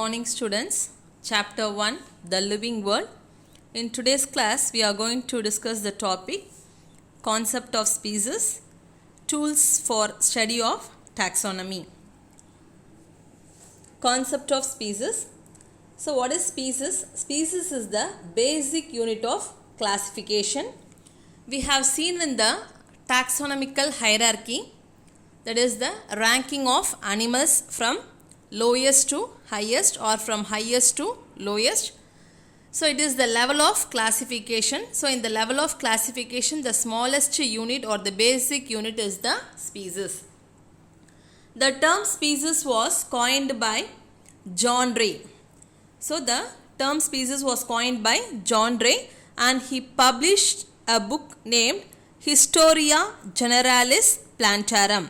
morning students. Chapter 1 The Living World. In today's class we are going to discuss the topic Concept of Species, Tools for Study of Taxonomy. Concept of Species. So what is species? Species is the basic unit of classification. We have seen in the taxonomical hierarchy, that is the ranking of animals from lowest to highest or from highest to lowest. So it is the level of classification. So in the level of classification, the smallest unit or the basic unit is the species. The term species was coined by John Ray. So the term species was coined by John Ray and he published a book named Historia Generalis Plantarum.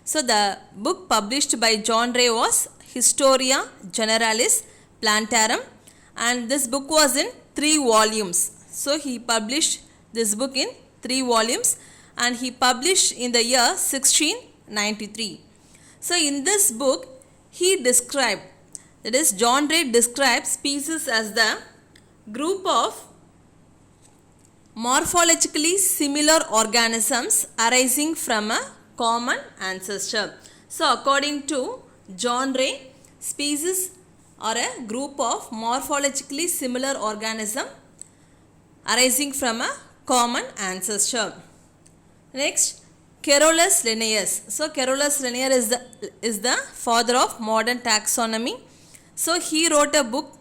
So the book published by John Ray was Historia Generalis Plantarum, and this book was in 3 volumes. So he published this book in 3 volumes and he published in the year 1693. So in this book he described, that is John Ray describes species as the group of morphologically similar organisms arising from a common ancestor. So according to John Ray, species are a group of morphologically similar organisms arising from a common ancestor. Next, Carolus Linnaeus. So Carolus Linnaeus is the father of modern taxonomy. So he wrote a book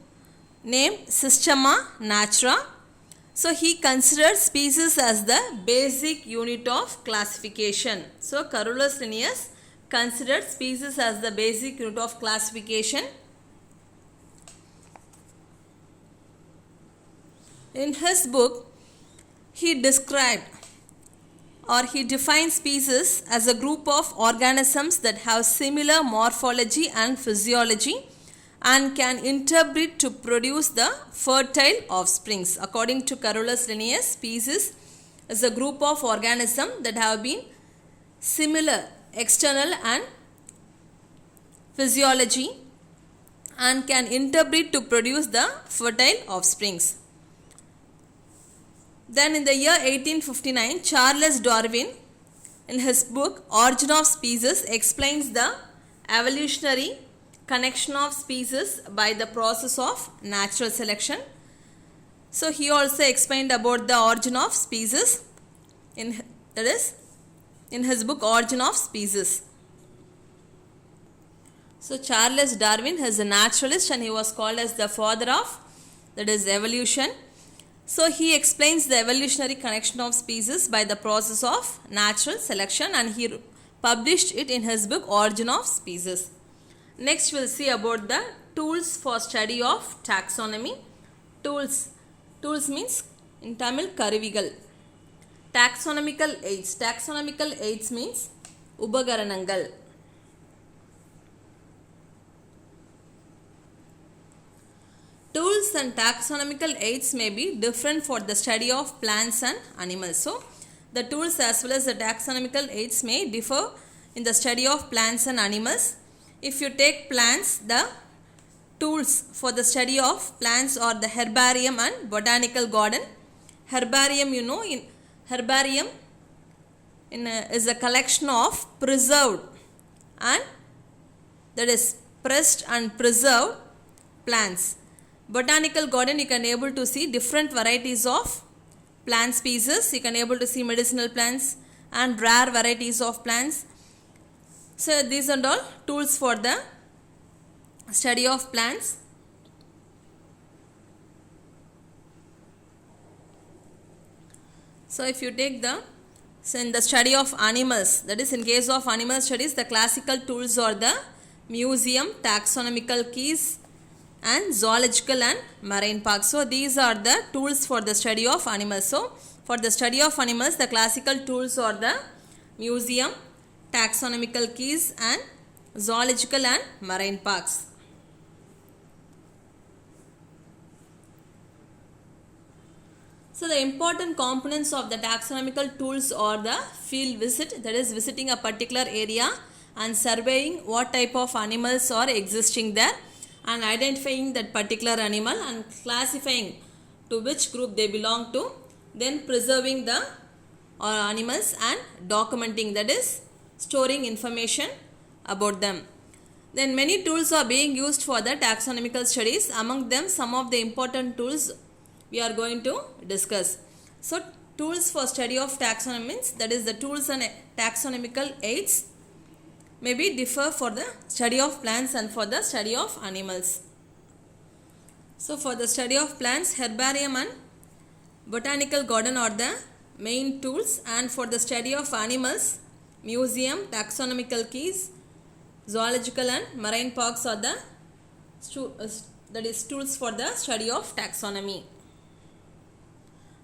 named Systema Naturae. So he considered species as the basic unit of classification. So Carolus Linnaeus considered species as the basic unit of classification. In his book, he described or he defined species as a group of organisms that have similar morphology and physiology and can interbreed to produce the fertile offsprings. According to Carolus Linnaeus, species is a group of organisms that have been similar external and physiology and can interbreed to produce the fertile offsprings. Then in the year 1859, Charles Darwin in his book Origin of Species explains the evolutionary connection of species by the process of natural selection. So he also explained about the origin of species in his book Origin of Species. So Charles Darwin is a naturalist and he was called as the father of evolution. So he explains the evolutionary connection of species by the process of natural selection and he published it in his book Origin of Species. Next we will see about the tools for study of taxonomy. Tools means in Tamil Karuvigal. Taxonomical aids. Taxonomical aids means Ubagaranangal. Tools and taxonomical aids may be different for the study of plants and animals. So, the tools as well as the taxonomical aids may differ in the study of plants and animals. If you take plants, the tools for the study of plants are the herbarium and botanical garden. Herbarium, in herbarium is a collection of preserved and that is pressed and preserved plants. Botanical garden, you can able to see different varieties of plant species. You can able to see medicinal plants and rare varieties of plants. So these are all tools for the study of plants. So if you take in the study of animals, that is in case of animal studies, the classical tools are the museum, taxonomical keys and zoological and marine parks. So these are the tools for the study of animals. So for the study of animals, the classical tools are the museum, taxonomical keys and zoological and marine parks. So the important components of the taxonomical tools are the field visit, that is visiting a particular area and surveying what type of animals are existing there, and identifying that particular animal and classifying to which group they belong to, then preserving the animals and documenting, that is storing information about them. Then many tools are being used for the taxonomical studies. Among them, some of the important tools we are going to discuss. So tools for study of taxonomy means, that is the tools and taxonomical aids maybe differ for the study of plants and for the study of animals. So for the study of plants, herbarium and botanical garden are the main tools, and for the study of animals, museum, taxonomical keys, zoological and marine parks are the tools for the study of taxonomy.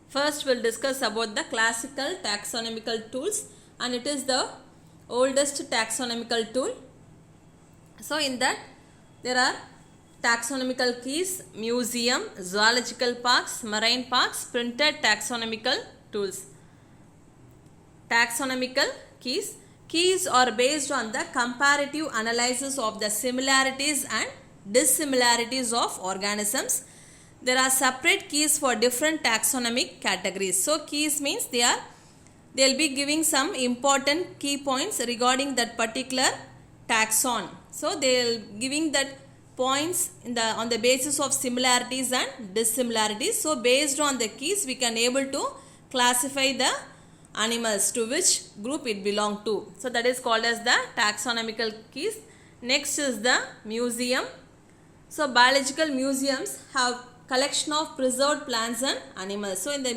First we'll discuss about the classical taxonomical tools, and it is the oldest taxonomical tool. So in that there are taxonomical keys, museum, zoological parks, marine parks, printed taxonomical tools. Taxonomical keys. Keys are based on the comparative analysis of the similarities and dissimilarities of organisms. There are separate keys for different taxonomic categories. So keys means they'll be giving some important key points regarding that particular taxon. So they'll giving that points on the basis of similarities and dissimilarities. So based on the keys we can able to classify the animals to which group it belong to. So that is called as the taxonomical keys. Next is the museum. So biological museums have collection of preserved plants and animals. So in the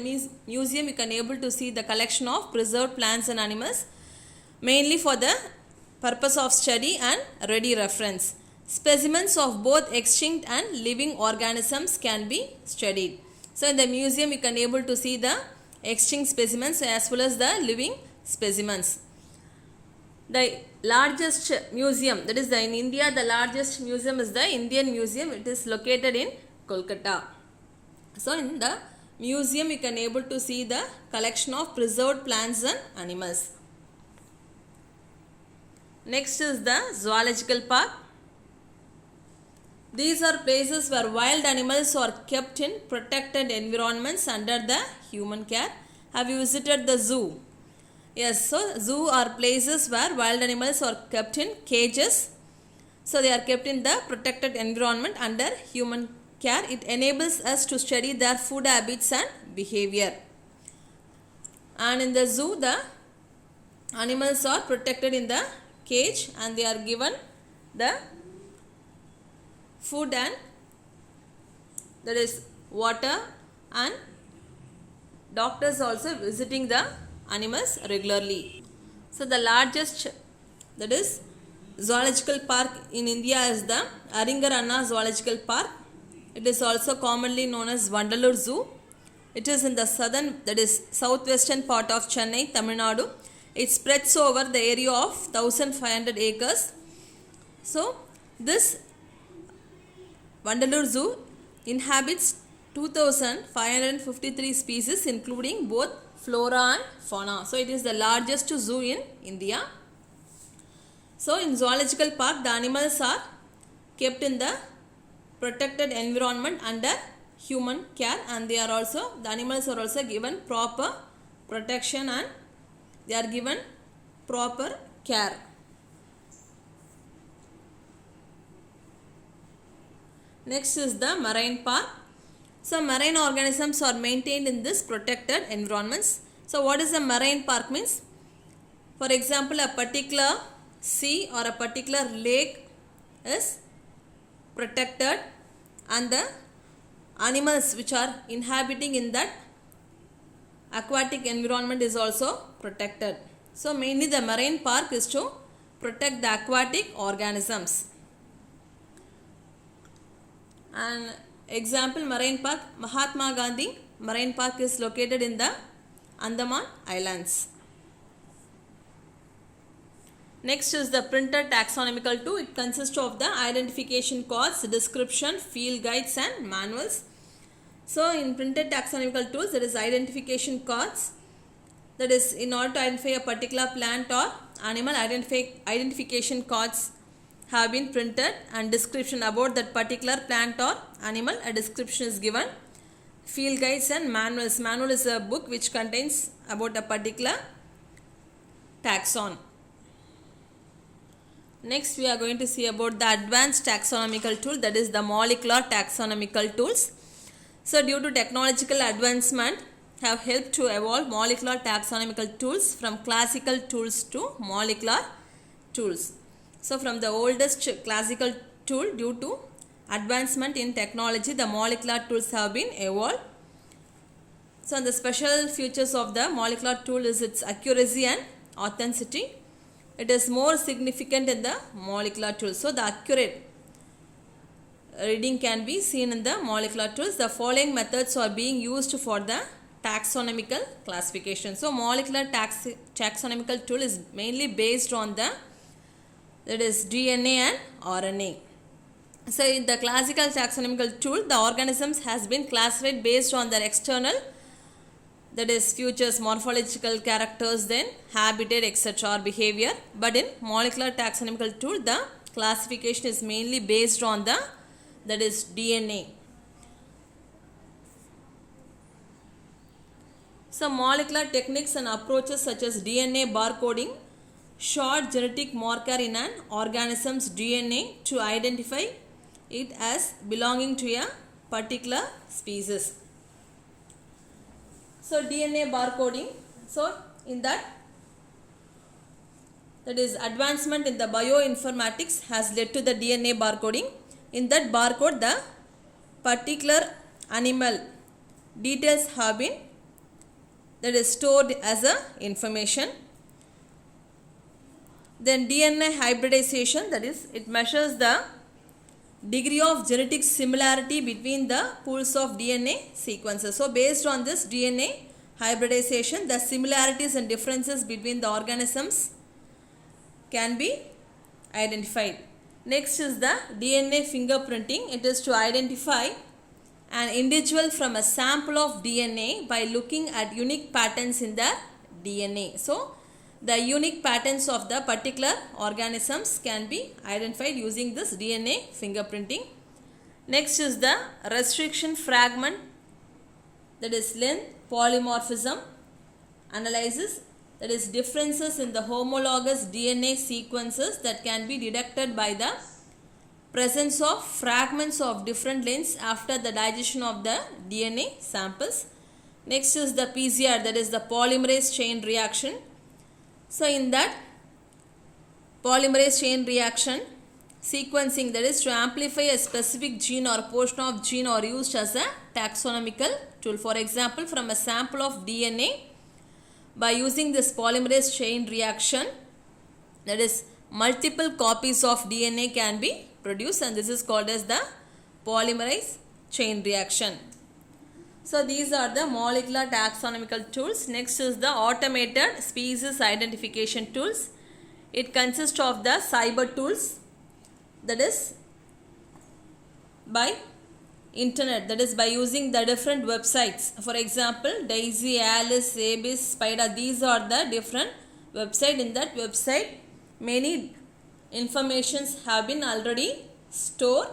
museum you can able to see the collection of preserved plants and animals, mainly for the purpose of study and ready reference. Specimens of both extinct and living organisms can be studied. So in the museum you can able to see the extinct specimens as well as the living specimens. The largest museum, that is in India, the largest museum is the Indian Museum. It is located in Kolkata. So in the museum you can able to see the collection of preserved plants and animals. Next is the zoological park. These are places where wild animals are kept in protected environments under the human care. Have you visited the zoo? Yes, so zoo are places where wild animals are kept in cages. So they are kept in the protected environment under human care. It enables us to study their food habits and behavior. And in the zoo, the animals are protected in the cage and they are given the food and that is water, and doctors also visiting the animals regularly. So the largest, that is zoological park in India, is the Aringar Anna Zoological Park. It is also commonly known as Vandalur Zoo. It is in the southern, that is southwestern part of Chennai, Tamil Nadu. It spreads over the area of 1500 acres. So this Vandalur Zoo inhabits 2553 species including both flora and fauna. So it is the largest zoo in India. So in zoological park the animals are kept in the protected environment under human care, and the animals are also given proper protection and they are given proper care. Next is the marine park. So marine organisms are maintained in this protected environments. So what is a marine park means? For example, a particular sea or a particular lake is protected and the animals which are inhabiting in that aquatic environment is also protected. So mainly the marine park is to protect the aquatic organisms. And example, marine park, Mahatma Gandhi Marine Park is located in the Andaman Islands. Next is the printed taxonomical tool. It consists of the identification cards, description, field guides and manuals. So in printed taxonomical tools there is identification cards, that is in order to identify a particular plant or animal, identification cards have been printed and description about that particular plant or animal. A description is given. Field guides and manuals. Manual is a book which contains about a particular taxon. Next we are going to see about the advanced taxonomical tool, that is the molecular taxonomical tools. So due to technological advancement have helped to evolve molecular taxonomical tools from classical tools to molecular tools. So from the oldest classical tool, due to advancement in technology, the molecular tools have been evolved. So the special features of the molecular tool is its accuracy and authenticity. It is more significant in the molecular tool. So the accurate reading can be seen in the molecular tools. The following methods are being used for the taxonomical classification. So molecular taxonomical tool is mainly based on the, that is DNA and RNA. So in the classical taxonomical tool, the organisms has been classified based on their external, that is features, morphological characters, then habitat, etc. or behavior. But in molecular taxonomical tool, the classification is mainly based on the, that is DNA. Some molecular techniques and approaches such as DNA barcoding, short genetic marker in an organism's DNA to identify it as belonging to a particular species. So DNA barcoding, so in that is advancement in the bioinformatics has led to the DNA barcoding. In that barcode, the particular animal details have been, that is stored as a information. Then DNA hybridization, that is it measures the degree of genetic similarity between the pools of DNA sequences. So based on this DNA hybridization, the similarities and differences between the organisms can be identified. Next is the DNA fingerprinting. It is to identify an individual from a sample of DNA by looking at unique patterns in the DNA. So the unique patterns of the particular organisms can be identified using this DNA fingerprinting. Next is the restriction fragment, that is length polymorphism analysis, that is differences in the homologous DNA sequences that can be detected by the presence of fragments of different lengths after the digestion of the DNA samples. Next is the PCR, that is the polymerase chain reaction. So in that polymerase chain reaction, sequencing, that is to amplify a specific gene or portion of gene, are used as a taxonomical tool. For example, from a sample of DNA, by using this polymerase chain reaction, that is multiple copies of DNA can be produced, and this is called as the polymerase chain reaction. So these are the molecular taxonomical tools. Next is the automated species identification tools. It consists of the cyber tools, that is by internet, that is by using the different websites. For example, Daisy, Alice, Abyss, Spider, these are the different websites. In that website, many informations have been already stored,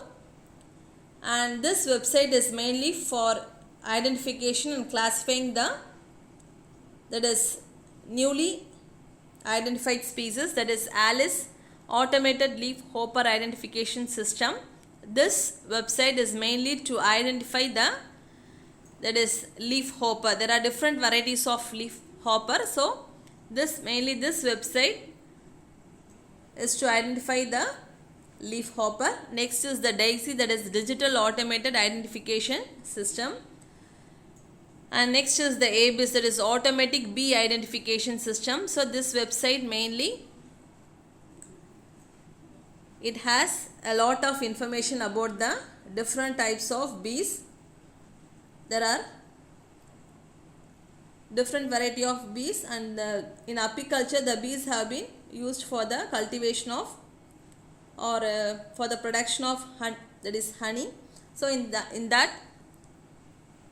and this website is mainly for identification and classifying the, that is newly identified species, that is Alice automated leaf hopper identification system. This website is mainly to identify the, that is leaf hopper. There are different varieties of leaf hopper. So this website is to identify the leaf hopper. Next is the Daisy, that is digital automated identification system. And next is the Abyss, that is automatic bee identification system. So this website mainly, it has a lot of information about the different types of bees. There are different variety of bees, and in apiculture the bees have been used for the cultivation of, or for the production of that is honey. So in that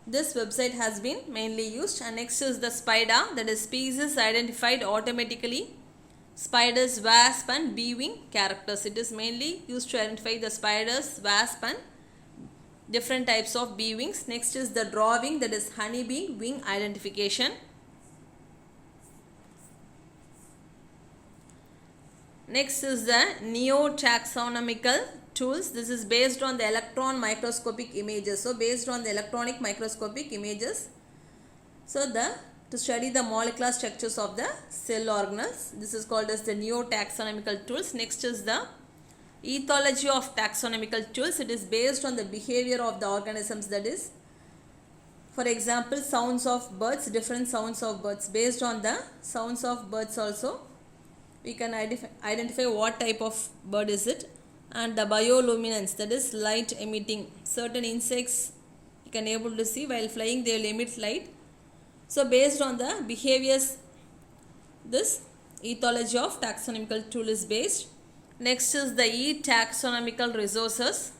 this website has been mainly used. And next is the Spider, that is species identified automatically spiders, wasp and bee-wing characters. It is mainly used to identify the spiders, wasp and different types of bee wings. Next is the drawing, that is honeybee wing identification. Next is the neo-taxonomical tools. This is based on the electron microscopic images. So based on the electronic microscopic images, so to study the molecular structures of the cell organelles. This is called as the neo-taxonomical tools. Next is the ethology of taxonomical tools. It is based on the behavior of the organisms, that is, for example, sounds of birds, different sounds of birds. Based on the sounds of birds also, we can identify what type of bird is it. And the bioluminescence, that is light emitting. Certain insects you can able to see while flying, they will emit light. So based on the behaviors, this ethology of taxonomical tool is based. Next is the e-taxonomical resources.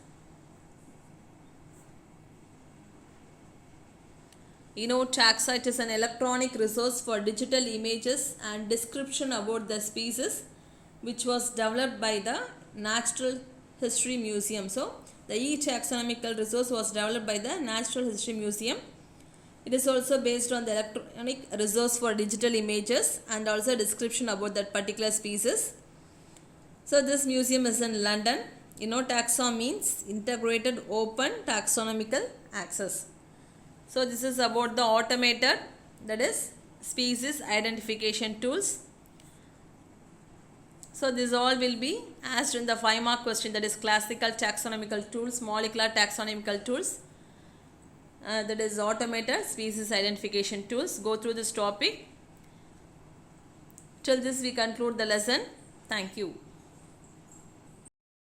Taxa, it is an electronic resource for digital images and description about the species, which was developed by the Natural History Museum. So the e-taxonomical resource was developed by the Natural History Museum. It is also based on the electronic resource for digital images and also description about that particular species. So this museum is in London. Taxa means integrated open taxonomical access. So this is about the automated, that is species identification tools. So this all will be asked in the 5-mark question, that is classical taxonomical tools, molecular taxonomical tools, that is automated species identification tools. Go through this topic. Till this we conclude the lesson. Thank you.